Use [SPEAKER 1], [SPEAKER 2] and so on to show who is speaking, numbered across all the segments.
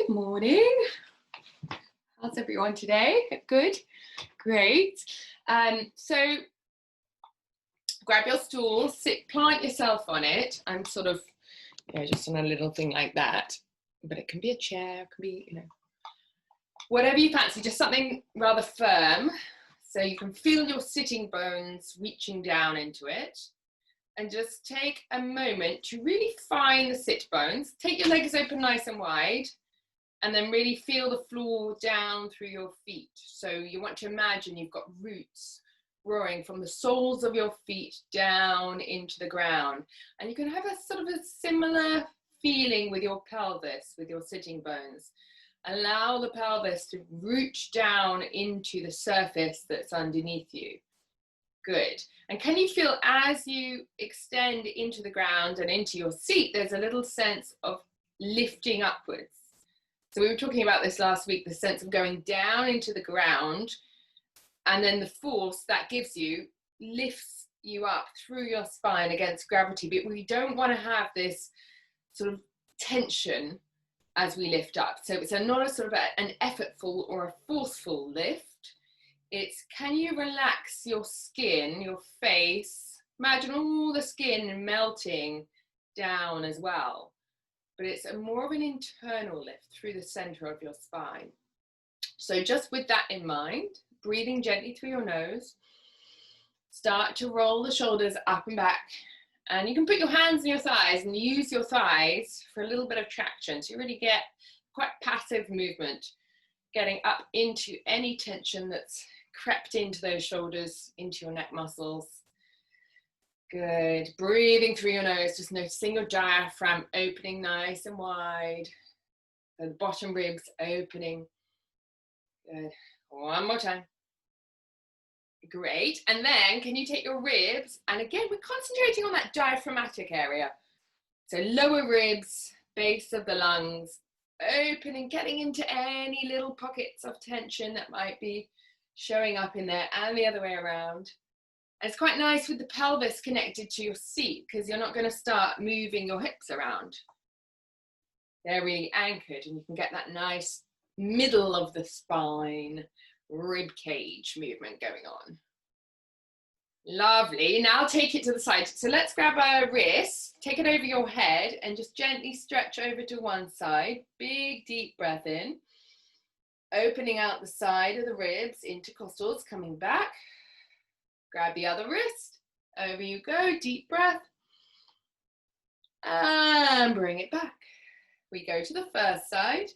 [SPEAKER 1] Good morning. How's everyone today? Good, great. So grab your stool, sit, plant yourself on it. I'm sort of, just on a little thing like that. But it can be a chair, it can be, whatever you fancy, just something rather firm. So you can feel your sitting bones reaching down into it. And just take a moment to really find the sit bones. Take your legs open nice and wide. And then really feel the floor down through your feet. So you want to imagine you've got roots growing from the soles of your feet down into the ground. And you can have a sort of a similar feeling with your pelvis, with your sitting bones. Allow the pelvis to root down into the surface that's underneath you. Good. And can you feel as you extend into the ground and into your seat, there's a little sense of lifting upwards. So we were talking about this last week, the sense of going down into the ground, and then the force that gives you lifts you up through your spine against gravity. But we don't want to have this sort of tension as we lift up. So it's not a sort of an effortful or a forceful lift. It's, can you relax your skin, your face? Imagine all the skin melting down as well. But it's more of an internal lift through the center of your spine. So just with that in mind, breathing gently through your nose, start to roll the shoulders up and back. And you can put your hands on your thighs and use your thighs for a little bit of traction. So you really get quite passive movement, getting up into any tension that's crept into those shoulders, into your neck muscles. Good. Breathing through your nose, just noticing your diaphragm opening nice and wide. And the bottom ribs opening. Good. One more time. Great. And then can you take your ribs, and again, we're concentrating on that diaphragmatic area. So lower ribs, base of the lungs, opening, getting into any little pockets of tension that might be showing up in there, and the other way around. And it's quite nice with the pelvis connected to your seat, because you're not going to start moving your hips around. They're really anchored, and you can get that nice middle of the spine, rib cage movement going on. Lovely. Now take it to the side. So let's grab a wrist, take it over your head, and just gently stretch over to one side. Big, deep breath in. Opening out the side of the ribs, intercostals, coming back. Grab the other wrist, over you go, deep breath, and bring it back. We go to the first side,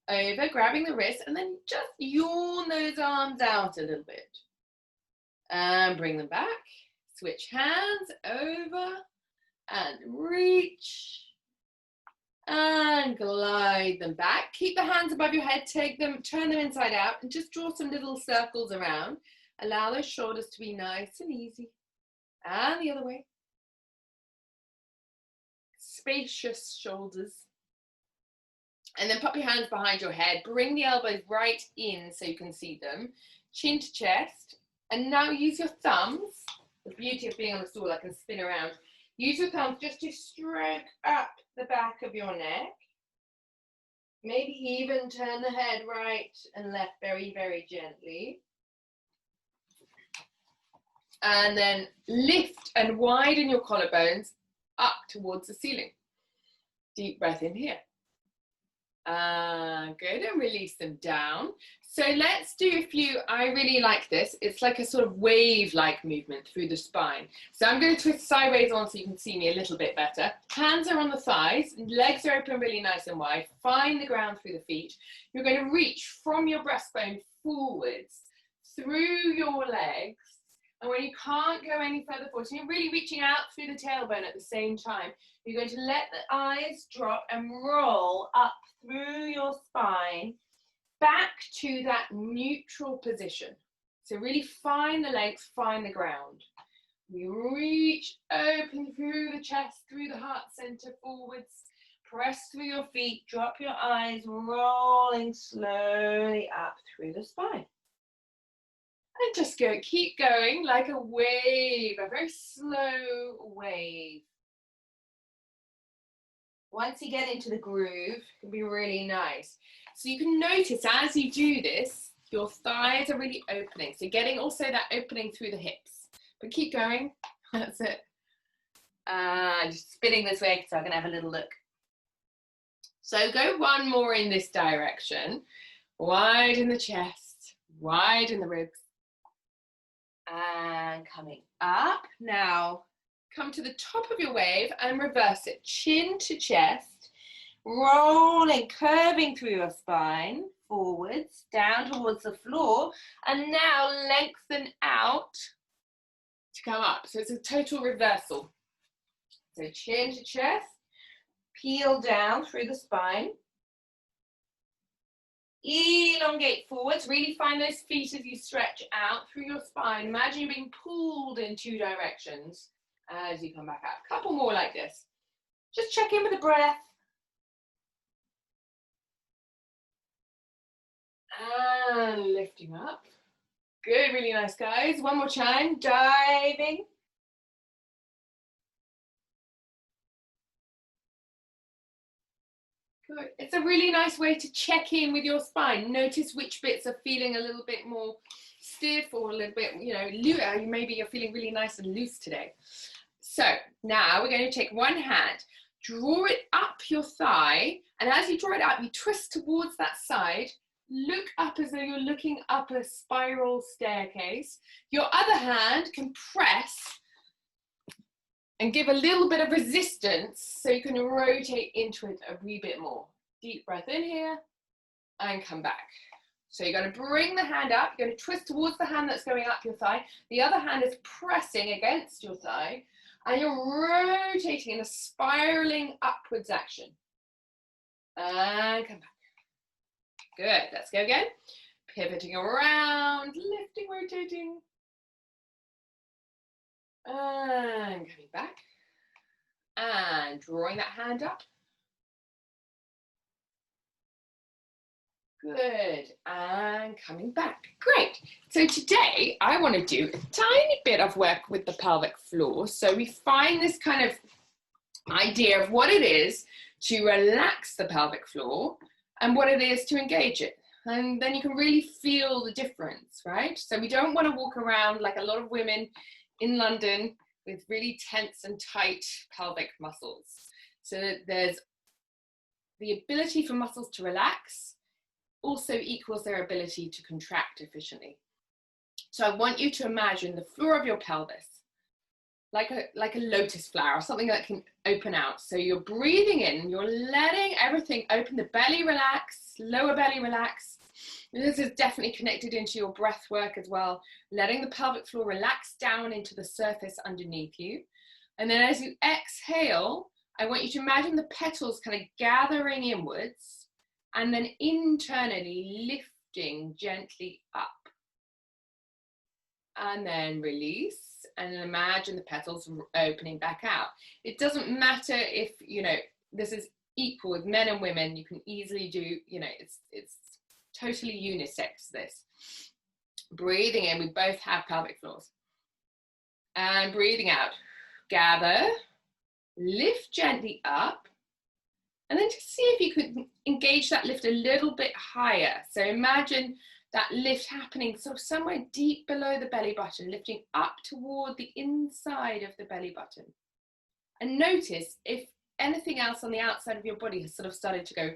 [SPEAKER 1] over, grabbing the wrist, and then just yawn those arms out a little bit. And bring them back, switch hands, over, and reach, and glide them back. Keep the hands above your head, take them, turn them inside out, and just draw some little circles around. Allow those shoulders to be nice and easy. And the other way. Spacious shoulders. And then pop your hands behind your head. Bring the elbows right in so you can see them. Chin to chest. And now use your thumbs. The beauty of being on the stool, I can spin around. Use your thumbs just to stroke up the back of your neck. Maybe even turn the head right and left very, very gently. And then lift and widen your collarbones up towards the ceiling. Deep breath in here. Good, and release them down. So let's do a few, I really like this. It's like a sort of wave-like movement through the spine. So I'm going to twist sideways on so you can see me a little bit better. Hands are on the thighs, legs are open really nice and wide. Find the ground through the feet. You're going to reach from your breastbone forwards through your legs. And when you can't go any further forward, so you're really reaching out through the tailbone at the same time, you're going to let the eyes drop and roll up through your spine, back to that neutral position. So really find the legs, find the ground. We reach open through the chest, through the heart center, forwards. Press through your feet, drop your eyes, rolling slowly up through the spine. And just go, keep going like a wave, a very slow wave. Once you get into the groove, it can be really nice. So you can notice as you do this, your thighs are really opening. So getting also that opening through the hips. But keep going. That's it. Just spinning this way so I can have a little look. So go one more in this direction. Widen the chest, widen the ribs. And coming up. Now come to the top of your wave and reverse it. Chin to chest, rolling, curving through your spine, forwards, down towards the floor. And now lengthen out to come up. So it's a total reversal. So chin to chest, peel down through the spine. Elongate forwards, really find those feet as you stretch out through your spine. Imagine you're being pulled in 2 directions as you come back out. A couple more like this. Just check in with the breath. And lifting up. Good, really nice, guys. One more time, diving. Good. It's a really nice way to check in with your spine. Notice which bits are feeling a little bit more stiff or a little bit, loose. Maybe you're feeling really nice and loose today. So now we're going to take one hand, draw it up your thigh, and as you draw it up, you twist towards that side. Look up as though you're looking up a spiral staircase. Your other hand can press and give a little bit of resistance so you can rotate into it a wee bit more. Deep breath in here and come back. So you're going to bring the hand up, you're going to twist towards the hand that's going up your thigh. The other hand is pressing against your thigh and you're rotating in a spiraling upwards action. And come back. Good, let's go again. Pivoting around, lifting, rotating. And coming back. And drawing that hand up. Good, and coming back. Great. So today I want to do a tiny bit of work with the pelvic floor. So we find this kind of idea of what it is to relax the pelvic floor and what it is to engage it. And then you can really feel the difference, right? So we don't want to walk around like a lot of women in London with really tense and tight pelvic muscles. So there's the ability for muscles to relax also equals their ability to contract efficiently. So I want you to imagine the floor of your pelvis like a lotus flower, something that can open out. So you're breathing in, you're letting everything open, the belly relax, lower belly relax. This is definitely connected into your breath work as well, letting the pelvic floor relax down into the surface underneath you. And then as you exhale, I want you to imagine the petals kind of gathering inwards and then internally lifting gently up. And then release and imagine the petals opening back out. It doesn't matter if, this is equal with men and women. You can easily do, it's totally unisex, this. Breathing in, we both have pelvic floors. And breathing out, gather, lift gently up, and then just see if you could engage that lift a little bit higher. So imagine that lift happening so somewhere deep below the belly button, lifting up toward the inside of the belly button. And notice if anything else on the outside of your body has sort of started to go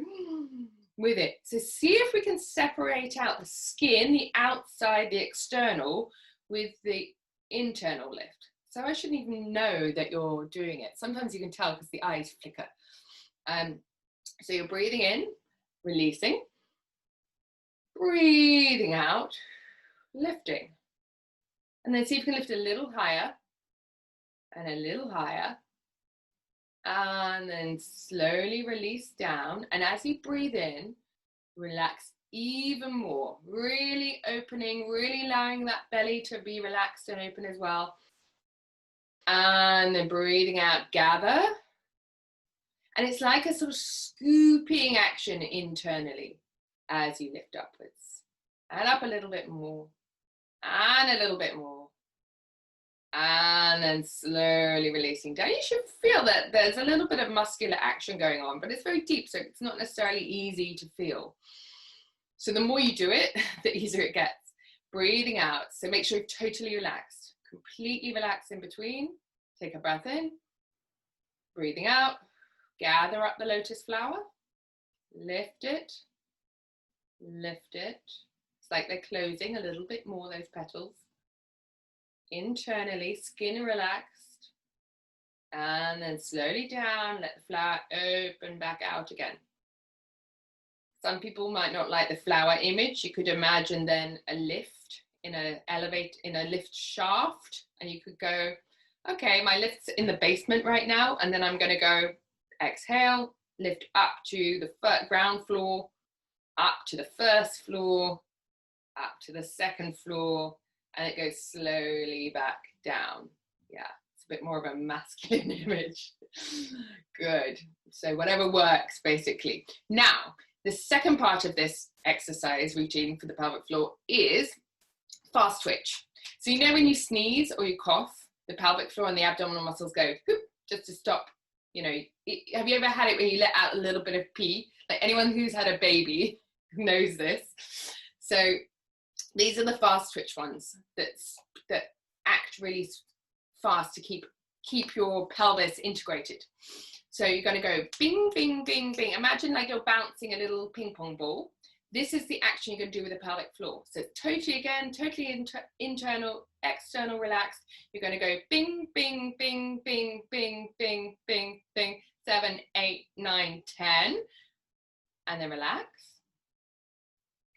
[SPEAKER 1] with it. So see if we can separate out the skin, the outside, the external, with the internal lift. So I shouldn't even know that you're doing it. Sometimes you can tell because the eyes flicker. So you're breathing in, releasing. Breathing out, lifting. And then see if you can lift a little higher and a little higher. And then slowly release down. And as you breathe in, relax even more. Really opening, really allowing that belly to be relaxed and open as well. And then breathing out, gather. And it's like a sort of scooping action internally as you lift upwards. And up a little bit more. And a little bit more. And then slowly releasing down. You should feel that there's a little bit of muscular action going on, but it's very deep, so it's not necessarily easy to feel. So the more you do it, the easier it gets. Breathing out. So make sure you're totally relaxed. Completely relaxed in between. Take a breath in. Breathing out. Gather up the lotus flower. Lift it. Lift it. It's like they're closing a little bit more, those petals. Internally, skin relaxed. And then slowly down, let the flower open back out again. Some people might not like the flower image. You could imagine then a lift in a lift shaft, and you could go, okay, my lift's in the basement right now, and then I'm going to go exhale, lift up to the ground floor, up to the first floor, up to the second floor, and it goes slowly back down. Yeah, it's a bit more of a masculine image. Good. So whatever works, basically. Now, the second part of this exercise routine for the pelvic floor is fast twitch. So you know when you sneeze or you cough, the pelvic floor and the abdominal muscles go whoop, just to stop. You know, have you ever had it when you let out a little bit of pee? Like anyone who's had a baby knows this. So these are the fast twitch ones that act really fast to keep your pelvis integrated. So you're going to go bing, bing, bing, bing. Imagine like you're bouncing a little ping pong ball. This is the action you're going to do with the pelvic floor. So totally internal, external, relaxed. You're going to go bing, bing, bing, bing, bing, bing, bing, bing, 7, 8, 9, 10. And then relax.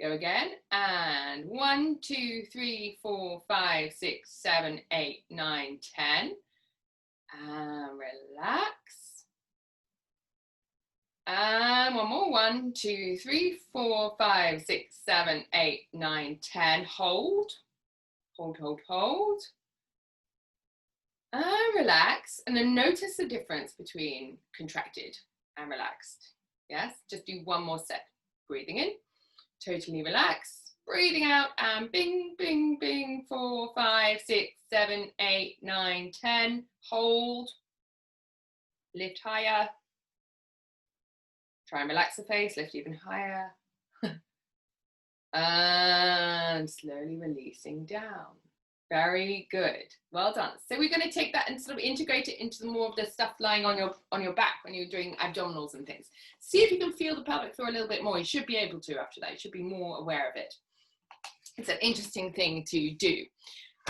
[SPEAKER 1] Go again. And 1, 2, 3, 4, 5, 6, 7, 8, 9, 10. And relax. And one more. 1, 2, 3, 4, 5, 6, 7, 8, 9, 10. Hold. Hold, hold, hold. And relax. And then notice the difference between contracted and relaxed. Yes? Just do one more set. Breathing in. Totally relaxed. Breathing out. And bing, bing, bing. 4, 5, 6, 7, 8, 9, 10. Hold. Lift higher. Try and relax the face, lift even higher. And slowly releasing down. Very good. Well done. So we're going to take that and sort of integrate it into more of the stuff lying on your back when you're doing abdominals and things. See if you can feel the pelvic floor a little bit more. You should be able to after that. You should be more aware of it. It's an interesting thing to do.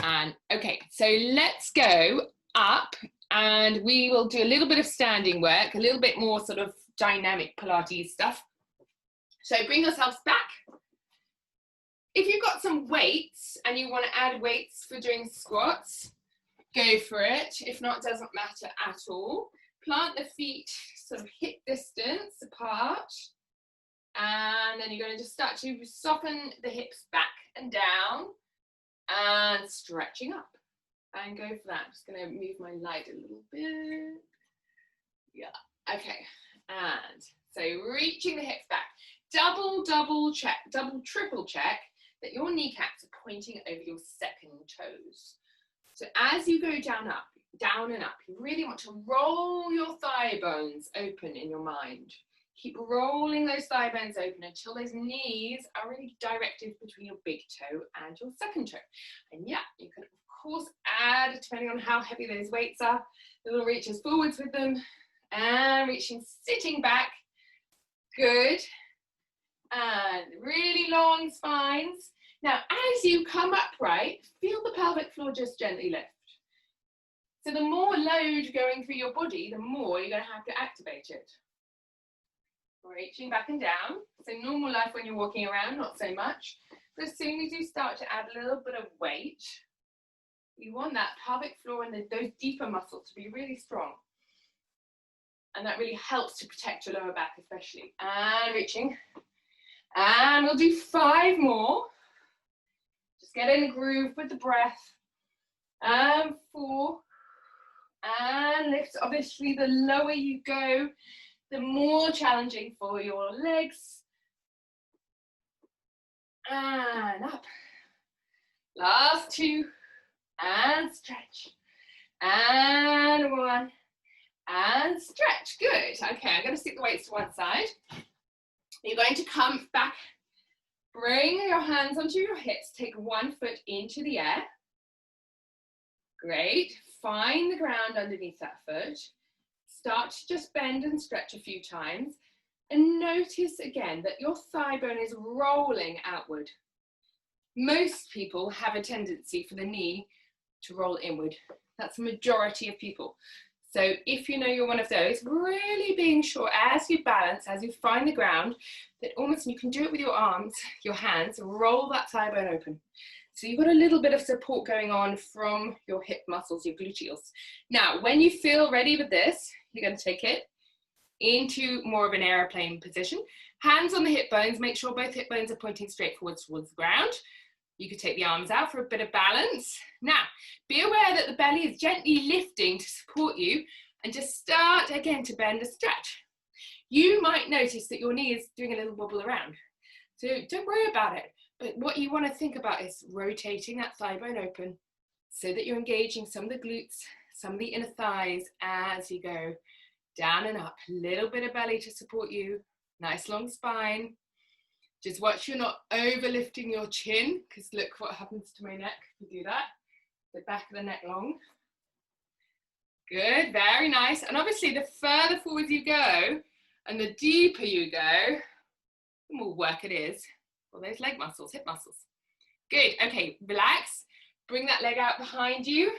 [SPEAKER 1] And okay, so let's go up and we will do a little bit of standing work, a little bit more sort of dynamic Pilates stuff. So bring yourselves back. If you've got some weights and you want to add weights for doing squats, go for it. If not, it doesn't matter at all. Plant the feet sort of hip distance apart. And then you're going to just start to soften the hips back and down and stretching up. And go for that. I'm just going to move my light a little bit. Yeah, okay. And so reaching the hips back. Double check, triple check that your kneecaps are pointing over your second toes. So as you go down and up, you really want to roll your thigh bones open in your mind. Keep rolling those thigh bones open until those knees are really directed between your big toe and your second toe. And yeah, you can of course add, depending on how heavy those weights are, little reaches forwards with them and reaching, sitting back. Good. And really long spines. Now, as you come upright, feel the pelvic floor just gently lift. So the more load going through your body, the more you're going to have to activate it. Reaching back and down. So normal life when you're walking around, not so much. But as soon as you start to add a little bit of weight, you want that pelvic floor and those deeper muscles to be really strong. And that really helps to protect your lower back especially. And reaching. And we'll do 5 more. Just get in a groove with the breath. And 4. And lift. Obviously, the lower you go, the more challenging for your legs. And up. Last 2. and stretch, and 1, and stretch. Good. Okay, I'm going to stick the weights to one side. You're going to come back, bring your hands onto your hips, take one foot into the air. Great. Find the ground underneath that foot. Start to just bend and stretch a few times. And notice again that your thigh bone is rolling outward. Most people have a tendency for the knee to roll inward. That's the majority of people. So if you know you're one of those, really being sure as you balance, as you find the ground, that almost you can do it with your arms, your hands, roll that thigh bone open. So you've got a little bit of support going on from your hip muscles, your gluteals. Now, when you feel ready with this, you're going to take it into more of an airplane position. Hands on the hip bones, make sure both hip bones are pointing straight forwards towards the ground. You could take the arms out for a bit of balance. Now, be aware that the belly is gently lifting to support you, and just start again to bend and stretch. You might notice that your knee is doing a little wobble around. So don't worry about it. But what you want to think about is rotating that thigh bone open so that you're engaging some of the glutes, some of the inner thighs as you go down and up. A little bit of belly to support you. Nice long spine. Just watch you're not overlifting your chin, because look what happens to my neck if you do that. The back of the neck long. Good, very nice. And obviously the further forward you go and the deeper you go, the more work it is for those leg muscles, hip muscles. Good, okay, relax. Bring that leg out behind you.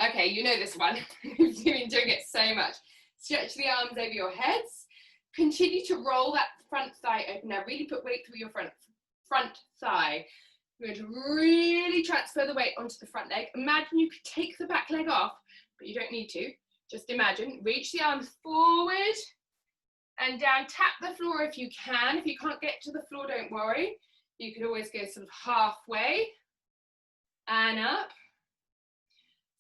[SPEAKER 1] Okay, you know this one. You've been doing it so much. Stretch the arms over your heads. Continue to roll that front thigh open. Now really put weight through your front thigh. You're going to really transfer the weight onto the front leg. Imagine you could take the back leg off, but you don't need to. Just imagine. Reach the arms forward and down. Tap the floor if you can. If you can't get to the floor, don't worry. You could always go sort of halfway and up.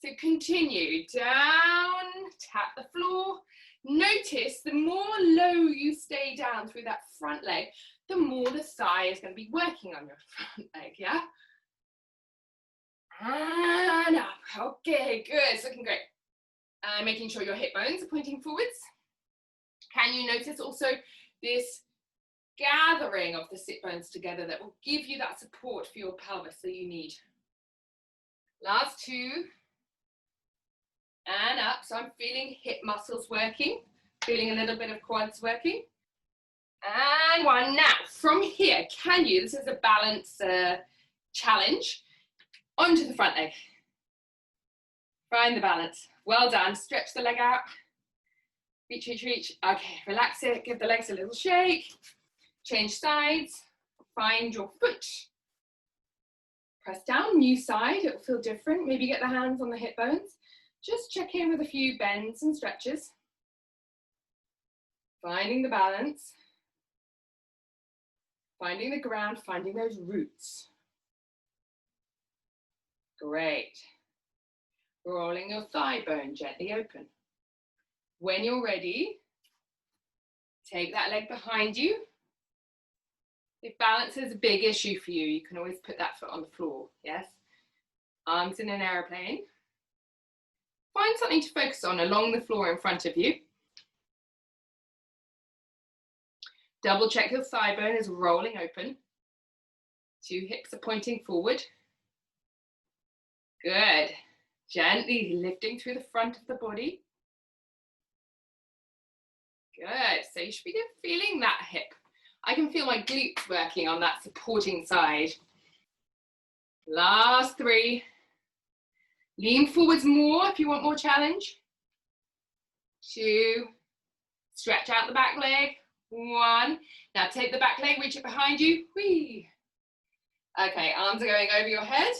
[SPEAKER 1] So continue, down, tap the floor. Notice the more low you stay down through that front leg, the more the thigh is going to be working on your front leg, yeah? And up, okay, good, it's looking great. And making sure your hip bones are pointing forwards. Can you notice also this gathering of the sit bones together that will give you that support for your pelvis that you need? Last two. And up, so I'm feeling hip muscles working, feeling a little bit of quads working. And one. Now, from here, can you, this is a balance challenge, onto the front leg. Find the balance. Well done. Stretch the leg out. Reach, reach, reach. Okay, relax it. Give the legs a little shake. Change sides. Find your foot. Press down, new side. It will feel different. Maybe get the hands on the hip bones. Just check in with a few bends and stretches. Finding the balance. Finding the ground, finding those roots. Great. Rolling your thigh bone gently open. When you're ready, take that leg behind you. If balance is a big issue for you, you can always put that foot on the floor, yes? Arms in an airplane. Find something to focus on along the floor in front of you. Double check your thigh bone is rolling open. 2 hips are pointing forward. Good. Gently lifting through the front of the body. Good. So you should be feeling that hip. I can feel my glutes working on that supporting side. Last 3. Lean forwards more if you want more challenge. 2. Stretch out the back leg. 1. Now take the back leg, reach it behind you. Whee. Okay, arms are going over your head.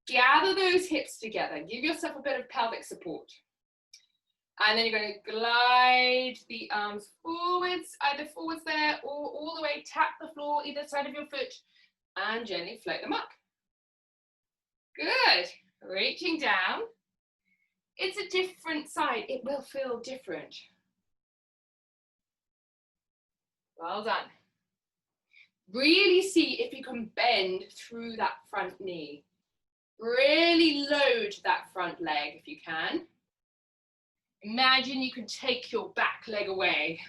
[SPEAKER 1] Gather those hips together. Give yourself a bit of pelvic support. And then you're going to glide the arms forwards, either forwards there or all the way. Tap the floor, either side of your foot, and gently float them up. Good. Reaching down. It's a different side. It will feel different. Well done. Really see if you can bend through that front knee. Really load that front leg if you can. Imagine you can take your back leg away.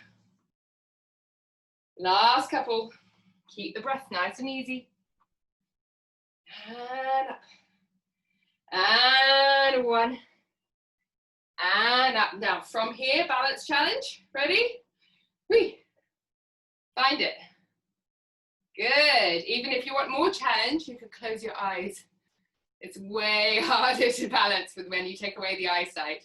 [SPEAKER 1] Last couple. Keep the breath nice and easy. And up. And one. And up. Now from here, balance challenge. Ready? Whee. Find it. Good. Even if you want more challenge, you can close your eyes. It's way harder to balance with when you take away the eyesight.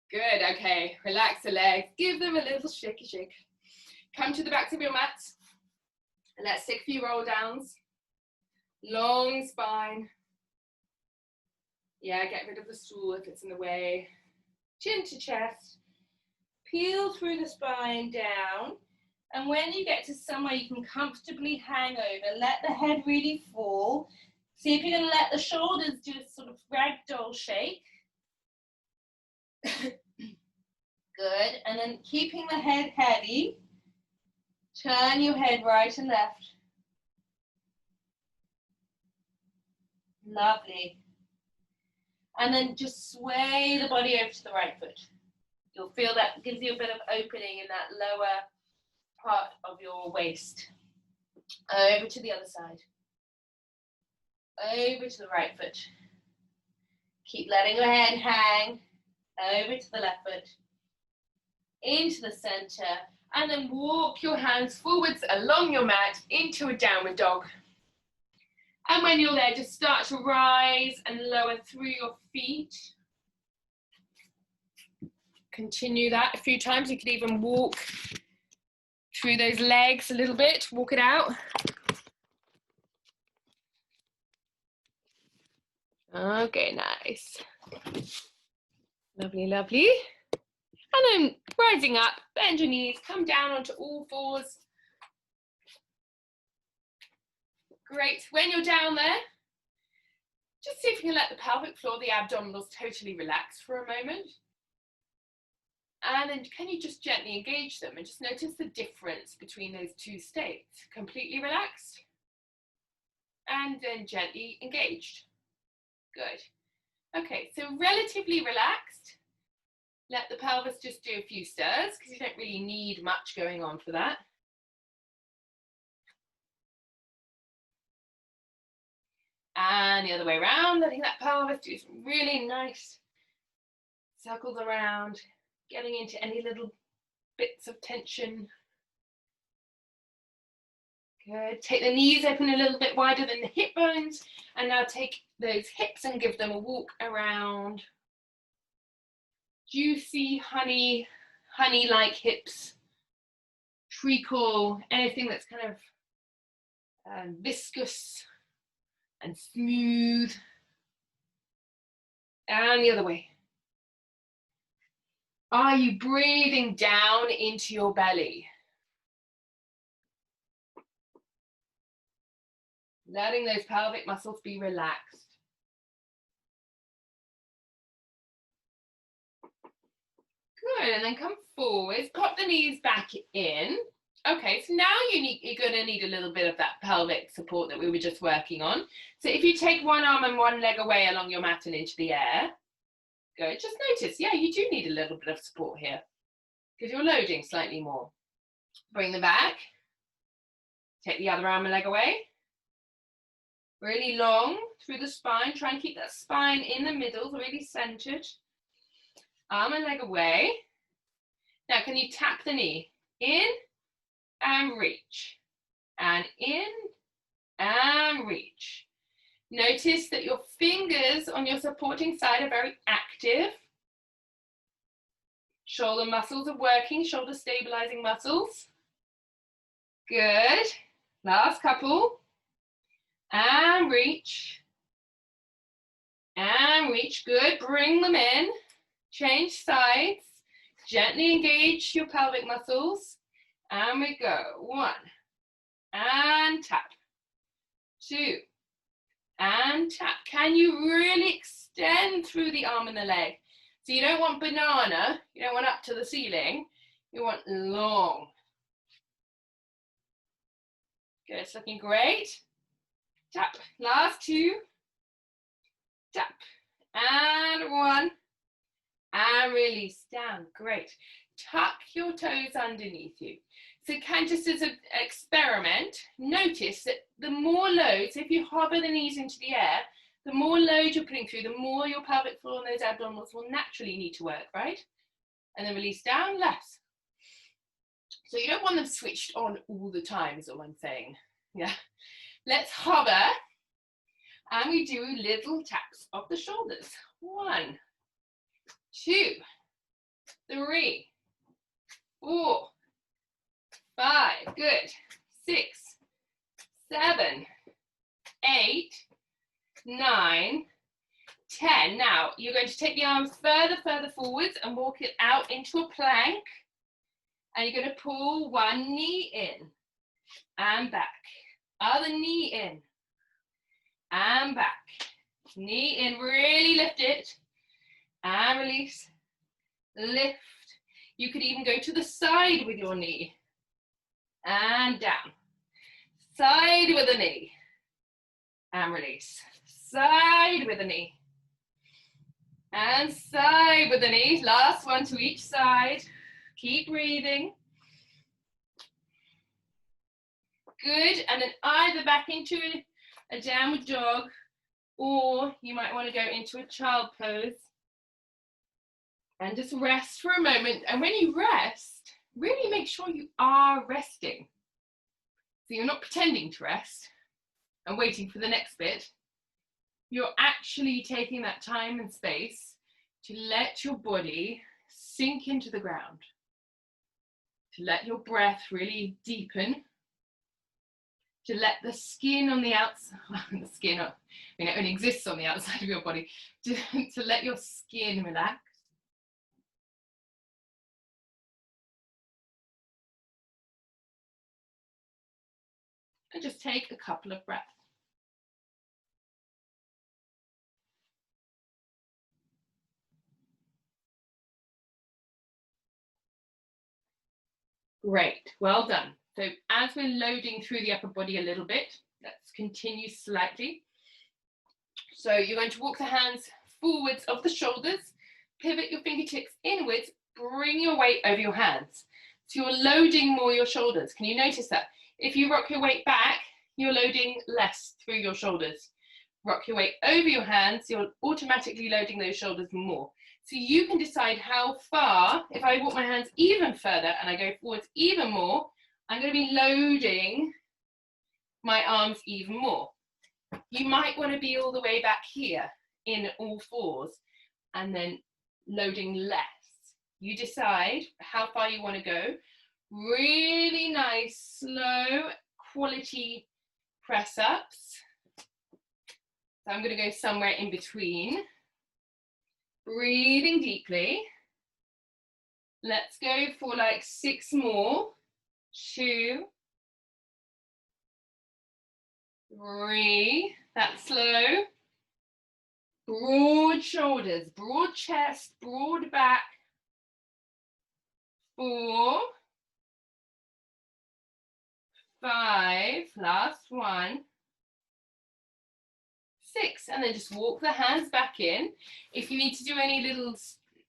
[SPEAKER 1] Good. Okay. Relax the legs. Give them a little shaky shake. Come to the backs of your mats. And let's take a few roll downs. Long spine. Yeah, get rid of the stool if it's in the way. Chin to chest. Peel through the spine down. And when you get to somewhere you can comfortably hang over, let the head really fall. See if you can let the shoulders do a sort of ragdoll shake. Good. And then keeping the head heavy, turn your head right and left. Lovely. And then just sway the body over to the right foot. You'll feel that gives you a bit of opening in that lower part of your waist. Over to the other side. Over to the right foot. Keep letting your head hang. Over to the left foot. Into the center. And then walk your hands forwards along your mat into a downward dog. And when you're there, just start to rise and lower through your feet. Continue that a few times. You could even walk through those legs a little bit. Walk it out. Okay, nice. Lovely, lovely. And then rising up, bend your knees, come down onto all fours. Great. When you're down there, just see if you can let the pelvic floor, the abdominals totally relax for a moment. And then can you just gently engage them and just notice the difference between those two states. Completely relaxed and then gently engaged. Good. Okay, so relatively relaxed. Let the pelvis just do a few stirs because you don't really need much going on for that. And the other way around, letting that pelvis do some really nice circles around, getting into any little bits of tension. Good. Take the knees open a little bit wider than the hip bones. And now take those hips and give them a walk around. Juicy, honey-like hips. Treacle, anything that's kind of viscous and smooth. And the other way. Are you breathing down into your belly? Letting those pelvic muscles be relaxed. Good, and then come forwards, pop the knees back in. Okay, so now you're going to need a little bit of that pelvic support that we were just working on. So if you take one arm and one leg away along your mat and into the air, good, just notice, yeah, you do need a little bit of support here because you're loading slightly more. Bring them back. Take the other arm and leg away. Really long through the spine. Try and keep that spine in the middle, really centered. Arm and leg away. Now, can you tap the knee? In and reach. And in and reach. Notice that your fingers on your supporting side are very active. Shoulder muscles are working, shoulder stabilizing muscles. Good. Last couple. And reach. And reach. Good. Bring them in. Change sides. Gently engage your pelvic muscles. And we go. 1. And tap. 2. And tap. Can you really extend through the arm and the leg? So you don't want banana. You don't want up to the ceiling. You want long. Good. It's looking great. Tap. Last 2. Tap. And 1. And release down. Great. Tuck your toes underneath you. So just as an experiment, notice that the more load, so if you hover the knees into the air, the more load you're putting through, the more your pelvic floor and those abdominals will naturally need to work, right? And then release down, less. So you don't want them switched on all the time is all I'm saying. Yeah. Let's hover. And we do little taps of the shoulders. 1, 2, 3, 4, 5, good. 6, 7, 8, 9, 10. Now you're going to take the arms further forwards and walk it out into a plank. And you're going to pull one knee in and back. Other knee in and back. Knee in, really lift it. And release, lift. You could even go to the side with your knee. And down. Side with the knee. And release. Side with the knee. And side with the knee. Last one to each side. Keep breathing. Good. And then either back into a downward dog, or you might want to go into a child pose. And just rest for a moment. And when you rest, really make sure you are resting. So you're not pretending to rest and waiting for the next bit. You're actually taking that time and space to let your body sink into the ground. To let your breath really deepen. To let the skin on the outside, the skin, I mean, it only exists on the outside of your body. To let your skin relax. And just take a couple of breaths. Great, well done. So as we're loading through the upper body a little bit, let's continue slightly. So you're going to walk the hands forwards of the shoulders, pivot your fingertips inwards, bring your weight over your hands. So you're loading more your shoulders. Can you notice that? If you rock your weight back, you're loading less through your shoulders. Rock your weight over your hands, you're automatically loading those shoulders more. So you can decide how far, if I walk my hands even further and I go forwards even more, I'm going to be loading my arms even more. You might want to be all the way back here in all fours and then loading less. You decide how far you want to go. Really nice, slow, quality press ups. So I'm going to go somewhere in between. Breathing deeply. Let's go for like 6 more. 2, 3. That's slow. Broad shoulders, broad chest, broad back. 4, 5. Last one. 6, and then just walk the hands back in. If you need to do any little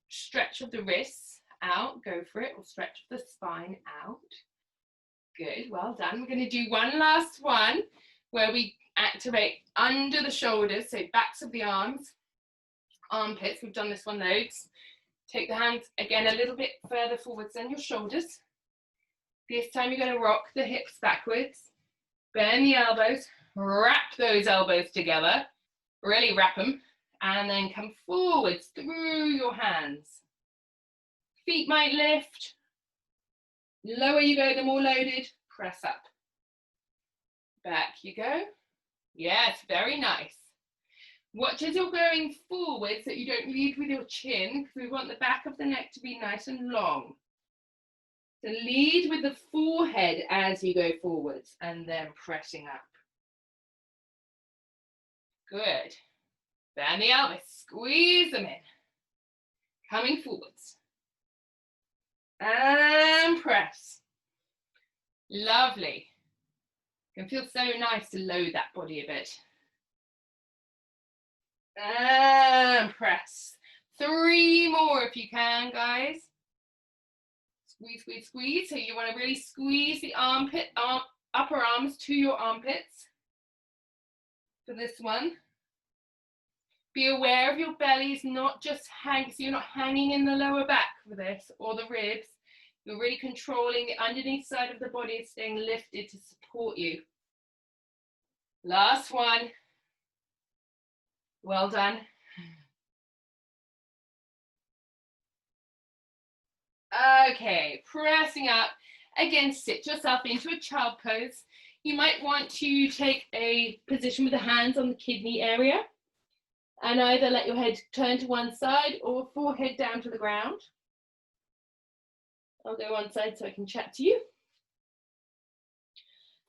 [SPEAKER 1] stretch of the wrists out, go for it, or stretch the spine out. Good, well done. We're going to do one last one where we activate under the shoulders, so backs of the arms, armpits. We've done this one loads. Take the hands again a little bit further forwards than your shoulders. This time you're going to rock the hips backwards, bend the elbows, wrap those elbows together. Really wrap them, and then come forwards through your hands. Feet might lift. Lower you go, the more loaded, press up. Back you go. Yes, very nice. Watch as you're going forward so you don't lead with your chin, because we want the back of the neck to be nice and long. So lead with the forehead as you go forwards, and then pressing up. Good. Bend the elbows, squeeze them in. Coming forwards. And press. Lovely. It can feel so nice to load that body a bit. And press. 3 more if you can, guys. Squeeze, squeeze, squeeze. So you want to really squeeze the upper arms to your armpits for this one. Be aware of your bellies, not just hang, so you're not hanging in the lower back for this, or the ribs. You're really controlling the underneath side of the body is staying lifted to support you. Last one. Well done. Okay, pressing up. Again, sit yourself into a child pose. You might want to take a position with the hands on the kidney area and either let your head turn to one side or forehead down to the ground. I'll go one side so I can chat to you.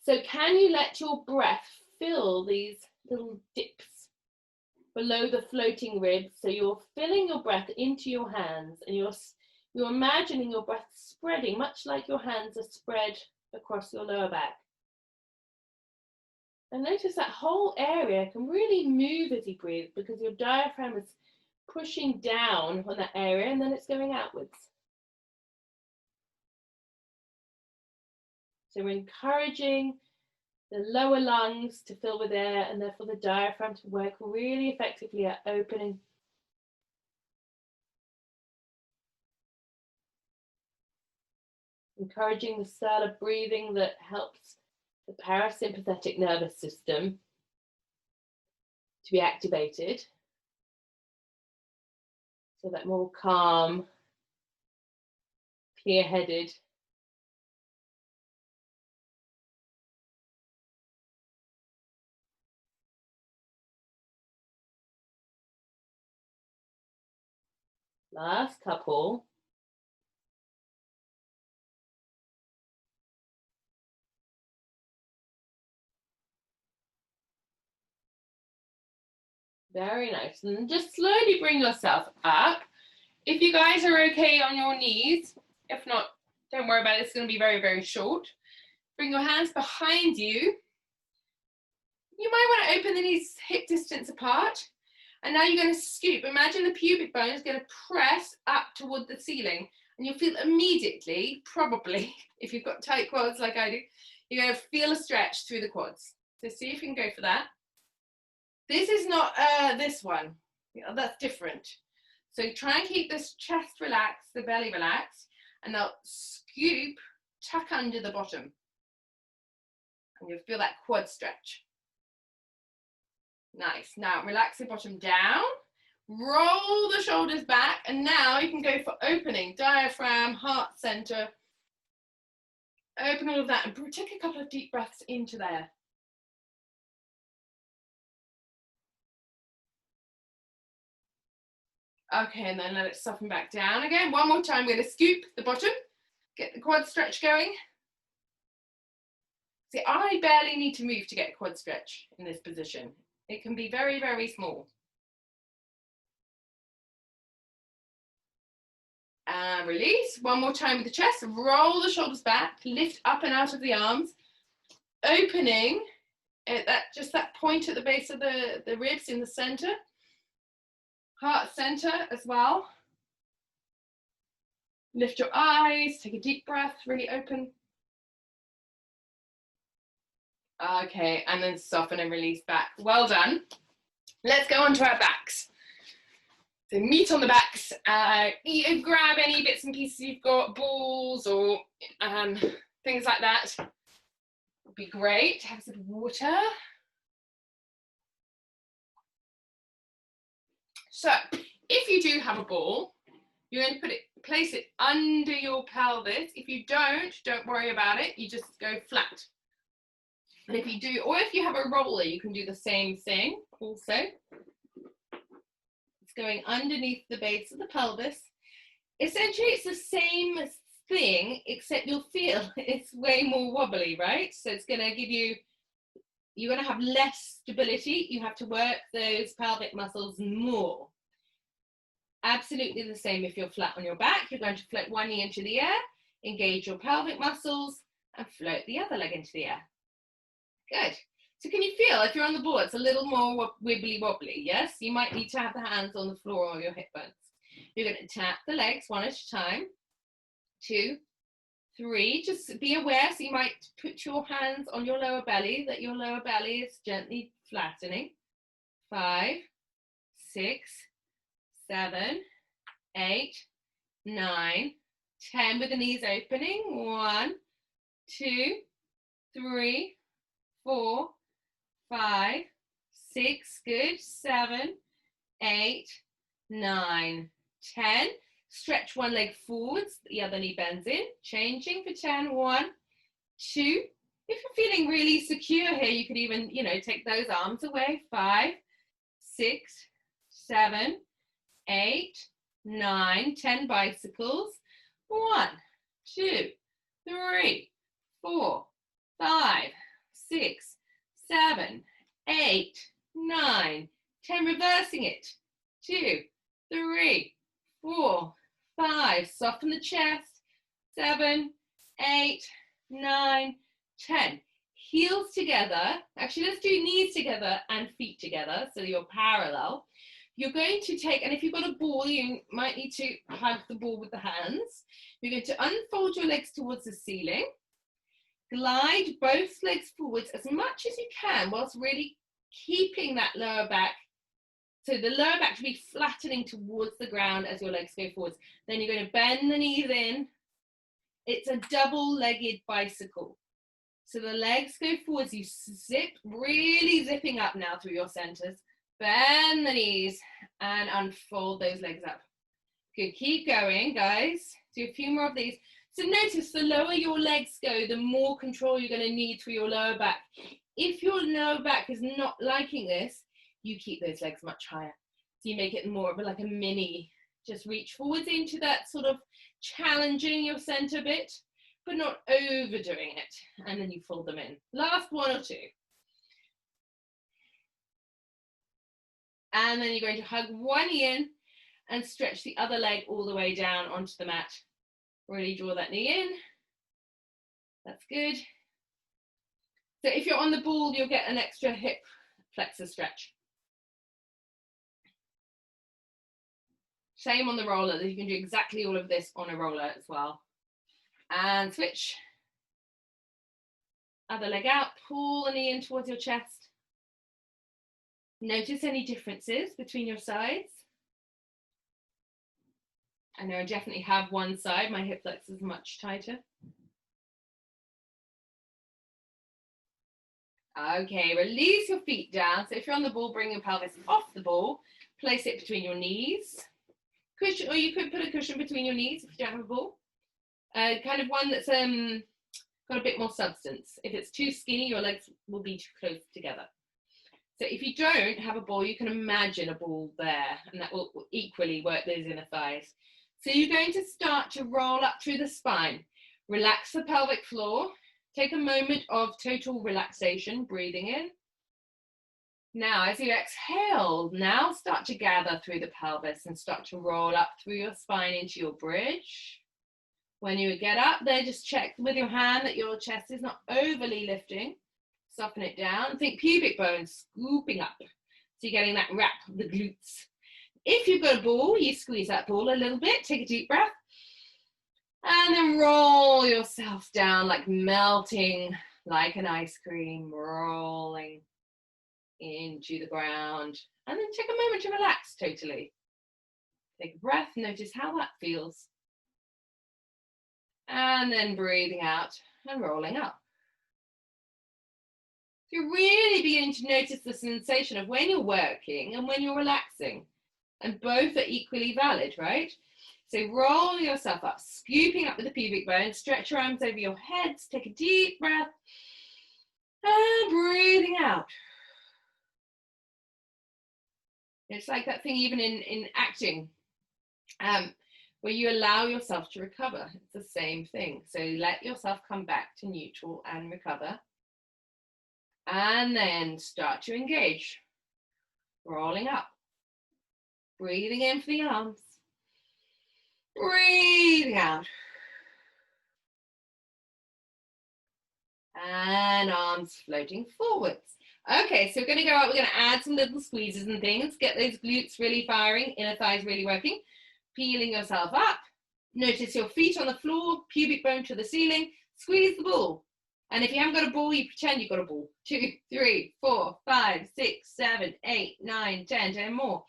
[SPEAKER 1] So can you let your breath fill these little dips below the floating ribs? So you're filling your breath into your hands and you're imagining your breath spreading, much like your hands are spread across your lower back. And notice that whole area can really move as you breathe because your diaphragm is pushing down on that area and then it's going outwards. So we're encouraging the lower lungs to fill with air and therefore the diaphragm to work really effectively at opening. Encouraging the style of breathing that helps the parasympathetic nervous system to be activated. So that more calm, clear-headed. Last couple. Very nice. And just slowly bring yourself up. If you guys are okay on your knees, if not, don't worry about it. It's going to be very, very short. Bring your hands behind you. You might want to open the knees hip distance apart. And now you're going to scoop. Imagine the pubic bone is going to press up toward the ceiling. And you'll feel immediately, probably, if you've got tight quads like I do, you're going to feel a stretch through the quads. So see if you can go for that. This is not this one. That's different. So try and keep this chest relaxed, the belly relaxed, and now scoop, tuck under the bottom. And you'll feel that quad stretch. Nice. Now relax the bottom down, roll the shoulders back, and now you can go for opening, diaphragm, heart center. Open all of that and take a couple of deep breaths into there. Okay, and then let it soften back down again. One more time, we're going to scoop the bottom, get the quad stretch going. See, I barely need to move to get a quad stretch in this position. It can be very, very small. And release. One more time with the chest. Roll the shoulders back, lift up and out of the arms, opening at just that point at the base of the ribs in the center. Heart center as well. Lift your eyes, take a deep breath, really open. Okay, and then soften and release back. Well done. Let's go on to our backs. So meat on the backs. Grab any bits and pieces you've got, balls or things like that. Would be great. Have some water. So if you do have a ball, you're going to place it under your pelvis. If you don't worry about it. You just go flat. And if you do, or if you have a roller, you can do the same thing also. It's going underneath the base of the pelvis. Essentially, it's the same thing, except you'll feel it's way more wobbly, right? So it's going to give you, you're going to have less stability. You have to work those pelvic muscles more. Absolutely the same if you're flat on your back. You're going to float one knee into the air, engage your pelvic muscles, and float the other leg into the air. Good. So can you feel, if you're on the ball, it's a little more wibbly wobbly, yes? You might need to have the hands on the floor or your hip bones. You're going to tap the legs one at a time. 2, 3, just be aware, so you might put your hands on your lower belly, that your lower belly is gently flattening. 5, 6, 7, 8, 9, 10 with the knees opening. 1, 2, 3, 4, 5, 6, good, 7, 8, 9, 10. Stretch one leg forwards, the other knee bends in, changing for 10, 1, 2. If you're feeling really secure here, you could even, take those arms away. 5, 6, 7, 8, 9, 10 bicycles. 1, 2, 3, 4, 5, 6, 7, 8, 9, 10, reversing it. 2, 3, 4, 5, soften the chest. 7, 8, 9, 10. Heels together. Actually, let's do knees together and feet together, so you're parallel. You're going to take, and if you've got a ball, you might need to hug the ball with the hands. You're going to unfold your legs towards the ceiling. Glide both legs forwards as much as you can, whilst really keeping that lower back. So the lower back should be flattening towards the ground as your legs go forwards. Then you're going to bend the knees in. It's a double-legged bicycle. So the legs go forwards. You zip, really zipping up now through your centers. Bend the knees and unfold those legs up. Good, keep going, guys. Do a few more of these. So notice the lower your legs go, the more control you're going to need through your lower back. If your lower back is not liking this, you keep those legs much higher. So you make it more of like a mini, just reach forwards into that sort of challenging your center bit, but not overdoing it. And then you fold them in. Last 1 or 2. And then you're going to hug one knee in and stretch the other leg all the way down onto the mat. Really draw that knee in. That's good. So if you're on the ball, you'll get an extra hip flexor stretch. Same on the roller. You can do exactly all of this on a roller as well. And switch. Other leg out. Pull the knee in towards your chest. Notice any differences between your sides. I know I definitely have one side. My hip flexor is much tighter. Okay, release your feet down. So if you're on the ball, bring your pelvis off the ball. Place it between your knees. Cushion, or you could put a cushion between your knees if you don't have a ball. Kind of one that's got a bit more substance. If it's too skinny, your legs will be too close together. So if you don't have a ball, you can imagine a ball there, and that will equally work those inner thighs. So you're going to start to roll up through the spine. Relax the pelvic floor. Take a moment of total relaxation, breathing in. Now, as you exhale, now start to gather through the pelvis and start to roll up through your spine into your bridge. When you get up there, just check with your hand that your chest is not overly lifting. Soften it down. Think pubic bone scooping up. So you're getting that wrap of the glutes. If you've got a ball, you squeeze that ball a little bit. Take a deep breath. And then roll yourself down, like melting like an ice cream, rolling into the ground. And then take a moment to relax totally. Take a breath, notice how that feels. And then breathing out and rolling up. So you're really beginning to notice the sensation of when you're working and when you're relaxing. And both are equally valid, right? So roll yourself up, scooping up with the pubic bone, stretch your arms over your heads, take a deep breath, and breathing out. It's like that thing even in acting, where you allow yourself to recover. It's the same thing. So let yourself come back to neutral and recover. And then start to engage. Rolling up. Breathing in for the arms. Breathing out. And arms floating forwards. Okay, so we're going to go out, we're going to add some little squeezes and things, get those glutes really firing, inner thighs really working, peeling yourself up. Notice your feet on the floor, pubic bone to the ceiling, squeeze the ball. And if you haven't got a ball, you pretend you've got a ball. 2, 3, 4, 5, 6, 7, 8, 9, 10, 10 more.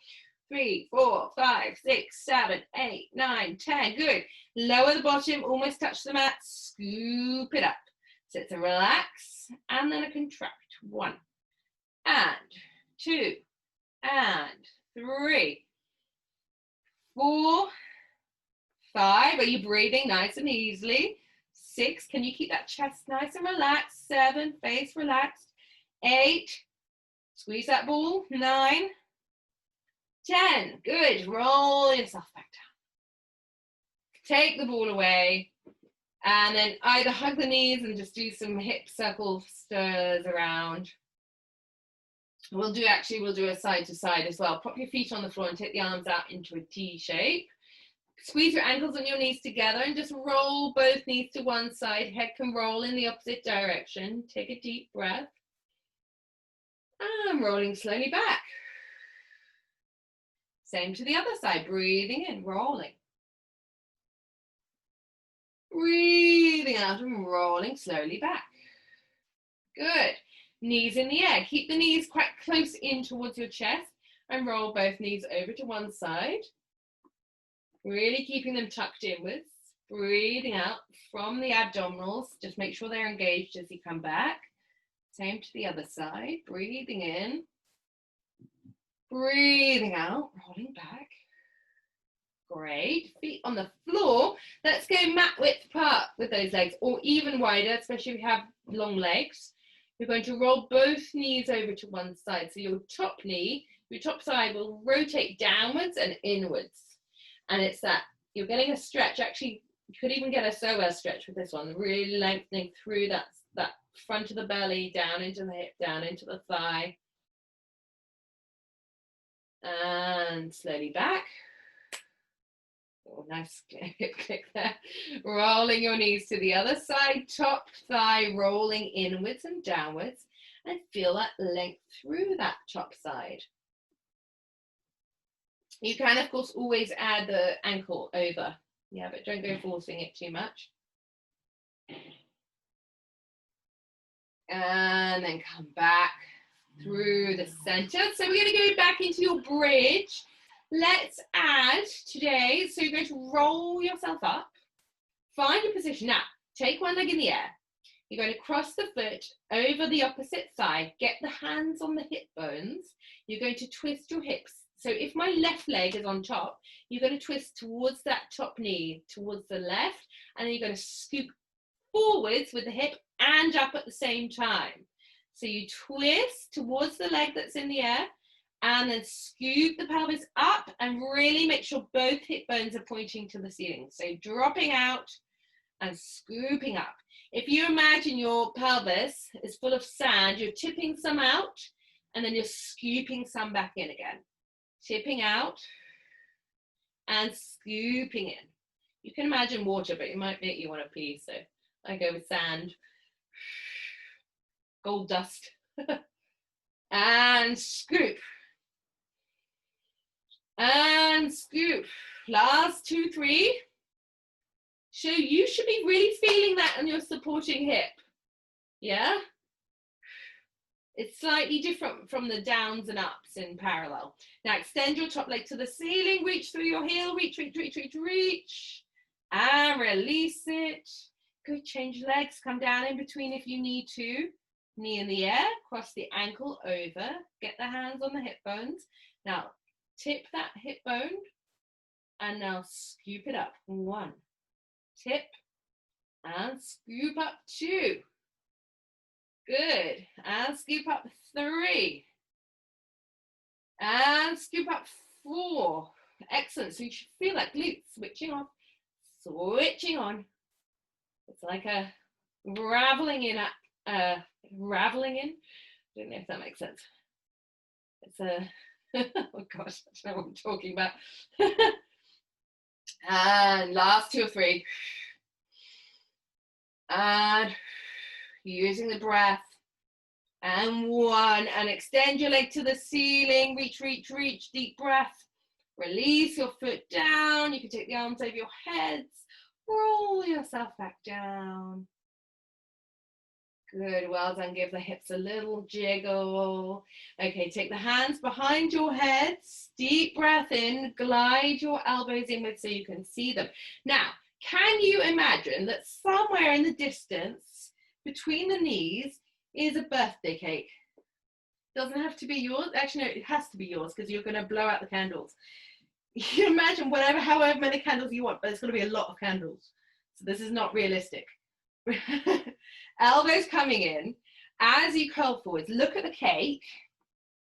[SPEAKER 1] 3, 4, 5, 6, 7, 8, 9, 10. Good. Lower the bottom, almost touch the mat, scoop it up. So it's a relax and then a contract. 1 and 2 and 3, 4, 5. Are you breathing nice and easily? 6. Can you keep that chest nice and relaxed? 7. Face relaxed. 8. Squeeze that ball. 9. 10. Good. Roll yourself back down. Take the ball away. And then either hug the knees and just do some hip circle stirs around. We'll do a side to side as well. Pop your feet on the floor and take the arms out into a T shape. Squeeze your ankles and your knees together and just roll both knees to one side. Head can roll in the opposite direction. Take a deep breath. And rolling slowly back. Same to the other side. Breathing in, rolling. Breathing out and rolling slowly back. Good. Knees in the air. Keep the knees quite close in towards your chest and roll both knees over to one side. Really keeping them tucked inwards. Breathing out from the abdominals. Just make sure they're engaged as you come back. Same to the other side. Breathing in. Breathing out. Rolling back. Great. Feet on the floor. Let's go mat width apart with those legs, or even wider, especially if you have long legs. You're going to roll both knees over to one side. So your top knee, your top side will rotate downwards and inwards. And it's that you're getting a stretch. Actually, you could even get a psoas stretch with this one, really lengthening through that front of the belly, down into the hip, down into the thigh. And slowly back. Oh, nice hip click there. Rolling your knees to the other side, top thigh rolling inwards and downwards, and feel that length through that top side. You can, of course, always add the ankle over. Yeah, but don't go forcing it too much. And then come back through the center. So we're going to go back into your bridge. Let's add today, so you're going to roll yourself up, find your position. Now, take one leg in the air. You're going to cross the foot over the opposite side, get the hands on the hip bones. You're going to twist your hips. So if my left leg is on top, you're going to twist towards that top knee, towards the left, and then you're going to scoop forwards with the hip and up at the same time. So you twist towards the leg that's in the air, and then scoop the pelvis up and really make sure both hip bones are pointing to the ceiling. So dropping out and scooping up. If you imagine your pelvis is full of sand, you're tipping some out and then you're scooping some back in again. Tipping out and scooping in. You can imagine water, but it might make you want to pee, so I go with sand. Gold dust. And scoop. And scoop. Last 2, 3. So you should be really feeling that on your supporting hip. Yeah? It's slightly different from the downs and ups in parallel. Now extend your top leg to the ceiling, reach through your heel, reach, reach, reach, reach, reach, and release it. Good, change legs, come down in between if you need to. Knee in the air, cross the ankle over, get the hands on the hip bones. Now tip that hip bone and now scoop it up. 1, tip and scoop up. 2. Good. And scoop up. 3. And scoop up. 4. Excellent. So you should feel that glute switching off, switching on. It's like a raveling in. Raveling in. I don't know if that makes sense. It's a oh gosh, I don't know what I'm talking about. And last 2 or 3. And using the breath And 1, and extend your leg to the ceiling. Reach, reach, reach, deep breath. Release your foot down. You can take the arms over your heads. Roll yourself back down. Good, well done. Give the hips a little jiggle. Okay, take the hands behind your heads. Deep breath in. Glide your elbows inward so you can see them. Now, can you imagine that somewhere in the distance between the knees is a birthday cake? Doesn't have to be yours. Actually, no, it has to be yours because you're going to blow out the candles. You imagine whatever, however many candles you want, but it's going to be a lot of candles. So this is not realistic. Elbows coming in. As you curl forwards, look at the cake.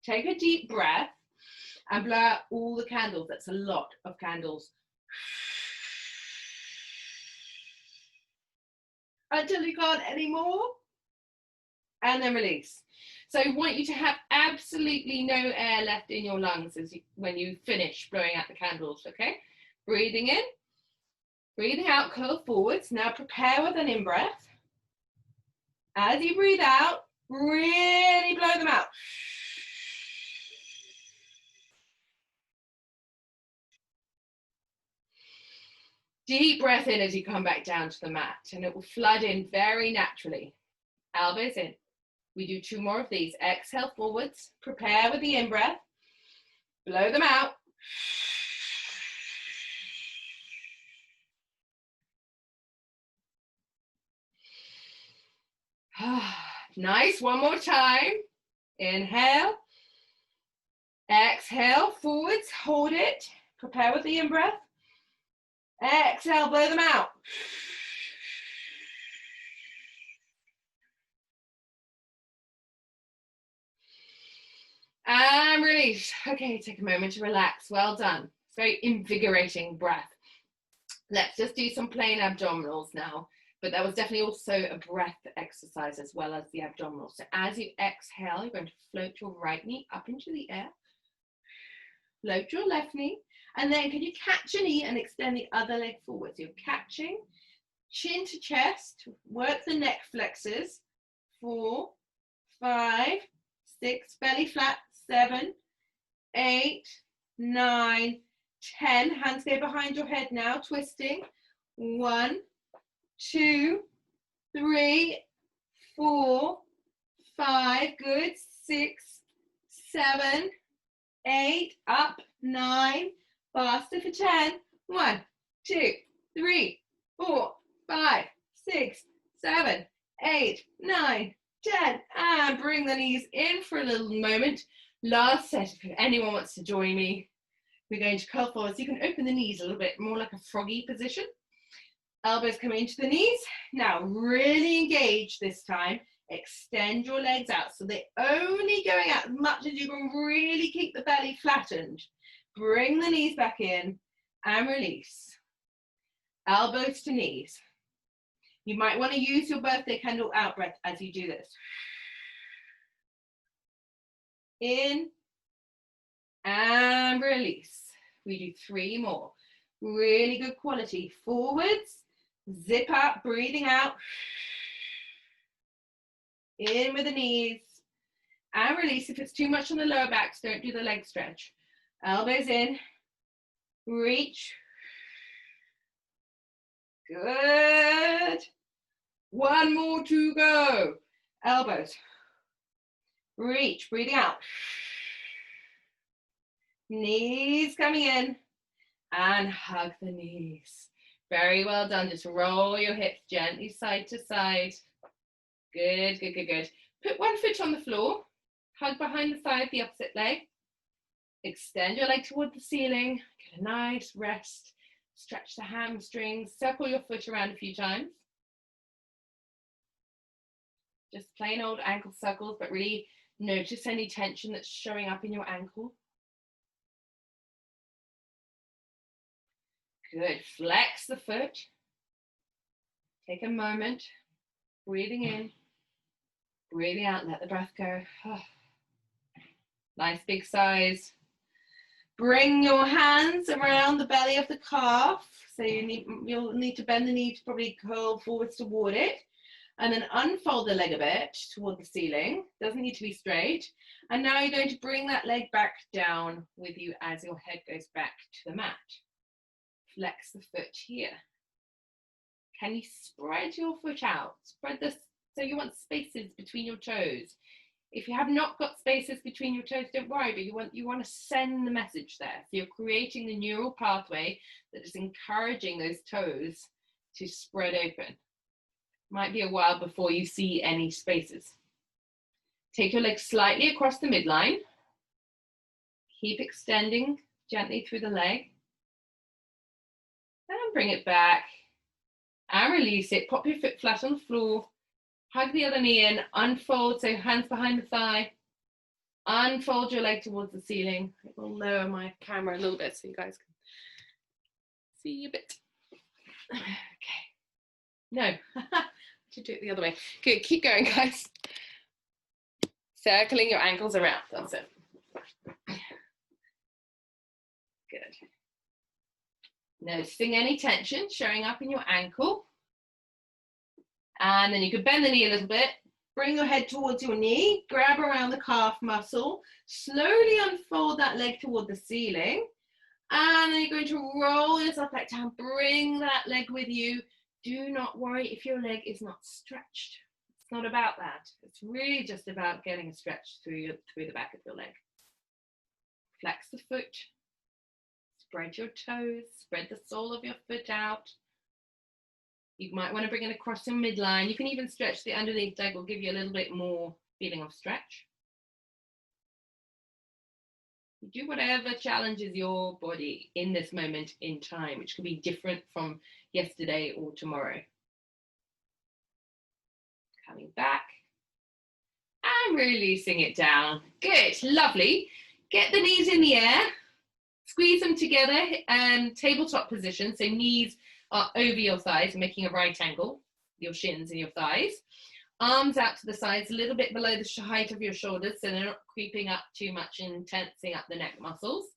[SPEAKER 1] Take a deep breath and blow out all the candles. That's a lot of candles. Until you can't anymore. And then release. So I want you to have absolutely no air left in your lungs when you finish blowing out the candles, okay? Breathing in, breathing out, curl forwards. Now prepare with an in-breath. As you breathe out, really blow them out. Deep breath in as you come back down to the mat, and it will flood in very naturally. Elbows in. We do 2 more of these. Exhale forwards. Prepare with the in-breath. Blow them out. Nice. One more time. Inhale. Exhale forwards. Hold it. Prepare with the in-breath. Exhale. Blow them out. And release. Okay, take a moment to relax. Well done. It's very invigorating breath. Let's just do some plain abdominals now. But that was definitely also a breath exercise as well as the abdominals. So as you exhale, you're going to float your right knee up into the air. Float your left knee. And then can you catch a knee and extend the other leg forwards? You're catching, chin to chest. Work the neck flexors. 4, 5, 6, belly flat. 7, 8, 9, 10. Hands go behind your head now, twisting. 1, 2, 3, 4, 5. Good. 6, 7, 8. Up. 9. Faster for 10. 1, 2, 3, 4, 5, 6, 7, 8, 9, 10. And bring the knees in for a little moment. Last set, if anyone wants to join me, we're going to curl forward. So you can open the knees a little bit more like a froggy position. Elbows come into the knees. Now really engage this time. Extend your legs out. So they're only going out as much as you can really keep the belly flattened. Bring the knees back in and release. Elbows to knees. You might want to use your birthday candle out breath as you do this. In and release. We do 3 more. Really good quality. Forwards, zip up, breathing out. In with the knees and release. If it's too much on the lower backs, don't do the leg stretch. Elbows in, reach. Good. 1 more to go. Elbows. Reach, breathing out. Knees coming in and hug the knees. Very well done. Just roll your hips gently side to side. Good, good, good, good. Put one foot on the floor. Hug behind the thigh of the opposite leg. Extend your leg toward the ceiling. Get a nice rest. Stretch the hamstrings. Circle your foot around a few times. Just plain old ankle circles, but really notice any tension that's showing up in your ankle. Good. Flex the foot. Take a moment. Breathing in. Breathing out. Let the breath go. Nice big sighs. Bring your hands around the belly of the calf. So you'll need to bend the knee to probably curl forwards toward it. And then unfold the leg a bit toward the ceiling. Doesn't need to be straight. And now you're going to bring that leg back down with you as your head goes back to the mat. Flex the foot here. Can you spread your foot out? Spread this, so you want spaces between your toes. If you have not got spaces between your toes, don't worry, but you want to send the message there. So you're creating the neural pathway that is encouraging those toes to spread open. Might be a while before you see any spaces. Take your legs slightly across the midline. Keep extending gently through the leg. And bring it back. And release it. Pop your foot flat on the floor. Hug the other knee in. Unfold, so hands behind the thigh. Unfold your leg towards the ceiling. I will lower my camera a little bit so you guys can see a bit. Okay. No. To do it the other way. Good, keep going, guys. Circling your ankles around, that's it. Good. Noticing any tension showing up in your ankle. And then you could bend the knee a little bit. Bring your head towards your knee. Grab around the calf muscle. Slowly unfold that leg toward the ceiling. And then you're going to roll yourself back down. Bring that leg with you. Do not worry if your leg is not stretched. It's not about that. It's really just about getting a stretch through the back of your leg. Flex the foot. Spread your toes. Spread the sole of your foot out. You might want to bring it across your midline. You can even stretch the underneath leg, will give you a little bit more feeling of stretch. You do whatever challenges your body in this moment in time, which could be different from yesterday or tomorrow. Coming back and releasing it down. Good, lovely. Get the knees in the air, squeeze them together, tabletop position, so knees are over your thighs, making a right angle, your shins and your thighs. Arms out to the sides, a little bit below the height of your shoulders, so they're not creeping up too much and tensing up the neck muscles.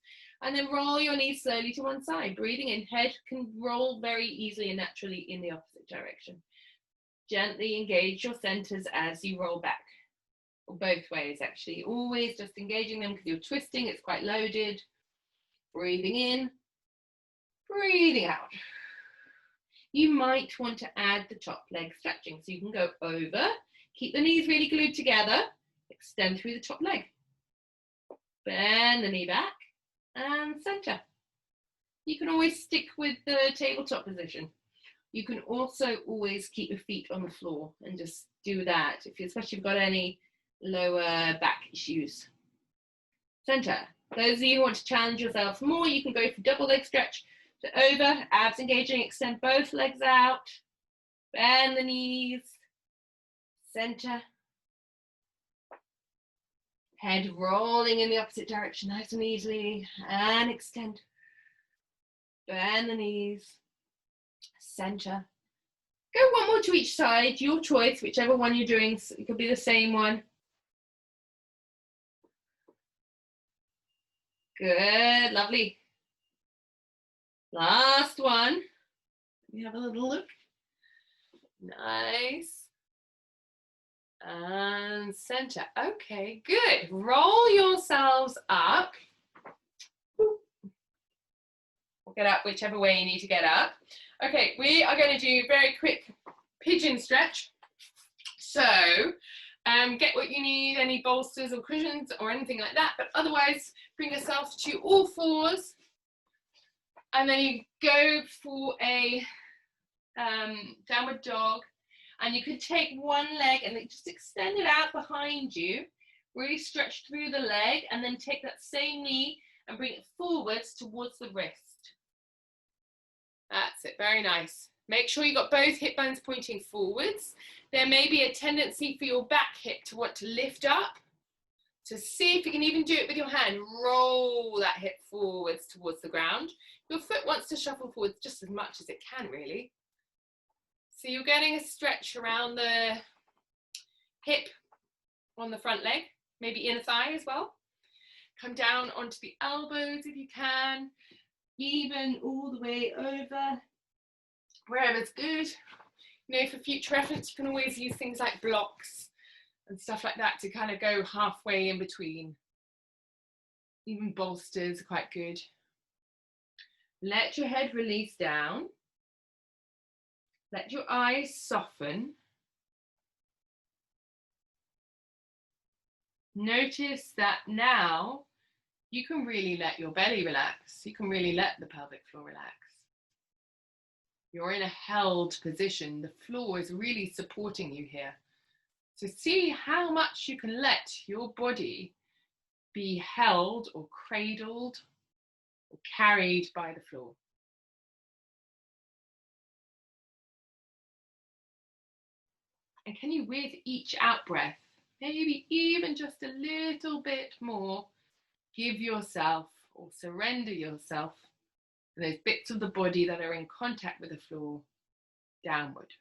[SPEAKER 1] And then roll your knees slowly to one side. Breathing in, head can roll very easily and naturally in the opposite direction. Gently engage your centers as you roll back. Or both ways, actually. Always just engaging them because you're twisting, it's quite loaded. Breathing in, breathing out. You might want to add the top leg stretching. So you can go over, keep the knees really glued together, extend through the top leg. Bend the knee back and center. You can always stick with the tabletop position. You can also always keep your feet on the floor and just do that, especially if you've got any lower back issues. Center. Those of you who want to challenge yourselves more, you can go for double leg stretch. So over, abs engaging, extend both legs out, bend the knees, center. Head rolling in the opposite direction, nice and easily, and extend. Bend the knees, center. Go one more to each side, your choice, whichever one you're doing, it could be the same one. Good, lovely. Last one. Let me have a little look. Nice. And center. Okay, good. Roll yourselves up. Get up whichever way you need to get up. Okay, we are going to do a very quick pigeon stretch. So get what you need, any bolsters or cushions or anything like that, but otherwise bring yourself to all fours. And then you go for a downward dog. And you could take one leg and just extend it out behind you. Really stretch through the leg and then take that same knee and bring it forwards towards the wrist. That's it, very nice. Make sure you've got both hip bones pointing forwards. There may be a tendency for your back hip to want to lift up. So see if you can even do it with your hand. Roll that hip forwards towards the ground. Your foot wants to shuffle forwards just as much as it can, really. So you're getting a stretch around the hip on the front leg, maybe inner thigh as well. Come down onto the elbows if you can, even all the way over, wherever's good. You know, for future reference, you can always use things like blocks and stuff like that to kind of go halfway in between. Even bolsters are quite good. Let your head release down. Let your eyes soften. Notice that now you can really let your belly relax. You can really let the pelvic floor relax. You're in a held position. The floor is really supporting you here. So see how much you can let your body be held or cradled or carried by the floor. And can you, with each out breath, maybe even just a little bit more, give yourself or surrender yourself to those bits of the body that are in contact with the floor downward.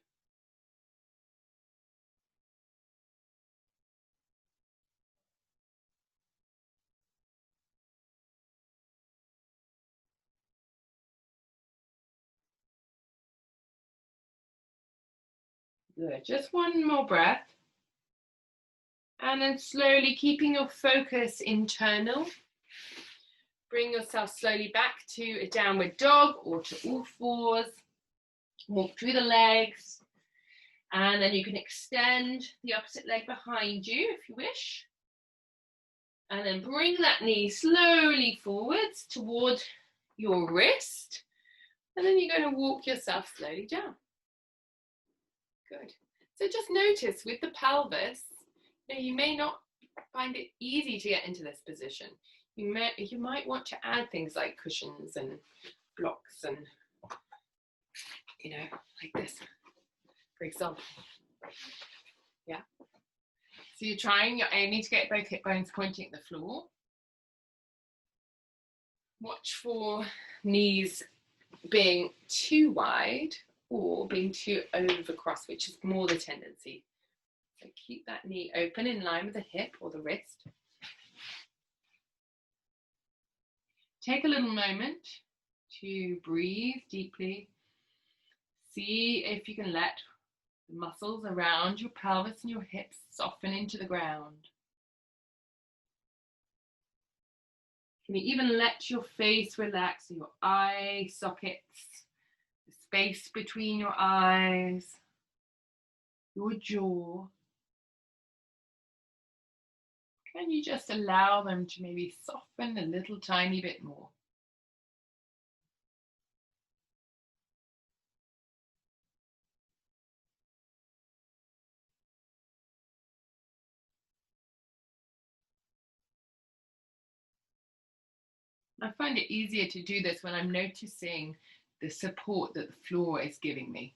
[SPEAKER 1] Good, just one more breath. And then slowly keeping your focus internal. Bring yourself slowly back to a downward dog or to all fours. Walk through the legs. And then you can extend the opposite leg behind you if you wish. And then bring that knee slowly forwards toward your wrist. And then you're going to walk yourself slowly down. Good. So just notice with the pelvis, you may not find it easy to get into this position. You might want to add things like cushions and blocks and, like this, for example. Yeah. So you're aiming to get both hip bones pointing at the floor. Watch for knees being too wide or being too over cross, which is more the tendency. So keep that knee open in line with the hip or the wrist. Take a little moment to breathe deeply. See if you can let the muscles around your pelvis and your hips soften into the ground. Can you even let your face relax, your eye sockets, the space between your eyes, your jaw? Can you just allow them to maybe soften a little tiny bit more? I find it easier to do this when I'm noticing the support that the floor is giving me.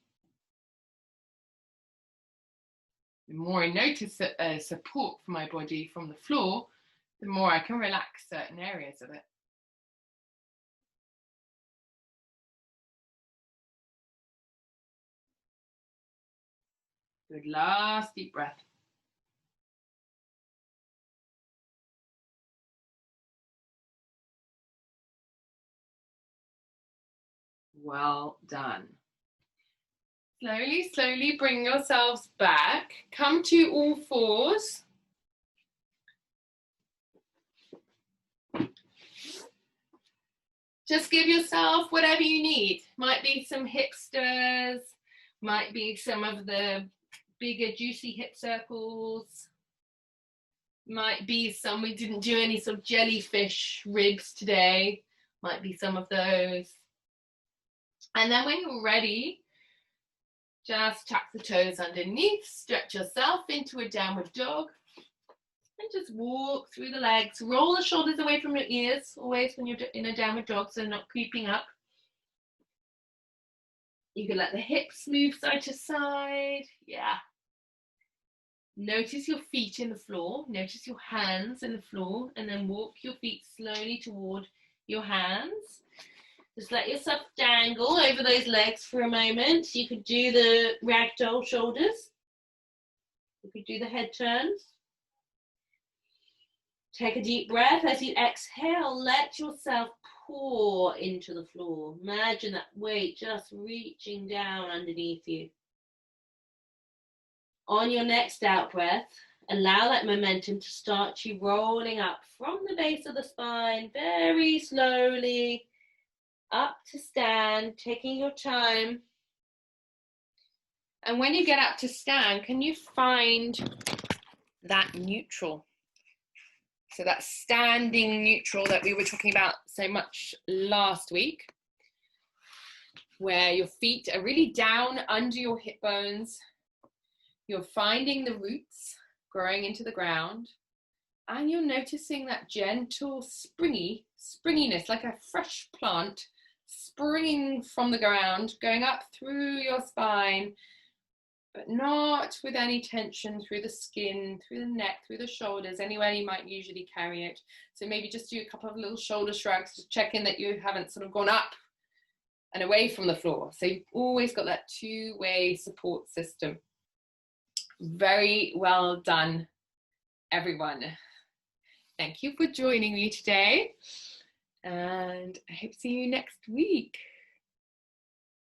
[SPEAKER 1] The more I notice support for my body from the floor, the more I can relax certain areas of it. Good, last deep breath. Well done. Slowly, slowly bring yourselves back. Come to all fours. Just give yourself whatever you need. Might be some hip stirs, might be some of the bigger juicy hip circles, might be some, we didn't do any sort of jellyfish ribs today, might be some of those. And then when you're ready, just tuck the toes underneath, stretch yourself into a downward dog, and just walk through the legs. Roll the shoulders away from your ears, always when you're in a downward dog, so not creeping up. You can let the hips move side to side. Yeah. Notice your feet in the floor. Notice your hands in the floor, and then walk your feet slowly toward your hands. Just let yourself dangle over those legs for a moment. You could do the ragdoll shoulders. You could do the head turns. Take a deep breath. As you exhale, let yourself pour into the floor. Imagine that weight just reaching down underneath you.
[SPEAKER 2] On your next out breath, allow that momentum to start you rolling up from the base of the spine, very slowly, up to stand, taking your time.
[SPEAKER 1] And when you get up to stand, can you find that neutral? So that standing neutral that we were talking about so much last week, where your feet are really down under your hip bones. You're finding the roots growing into the ground, and you're noticing that gentle springiness, like a fresh plant springing from the ground, going up through your spine, but not with any tension through the skin, through the neck, through the shoulders, anywhere you might usually carry it. So maybe just do a couple of little shoulder shrugs to check in that you haven't sort of gone up and away from the floor. So you've always got that two-way support system. Very well done, everyone. Thank you for joining me today, and I hope to see you next week.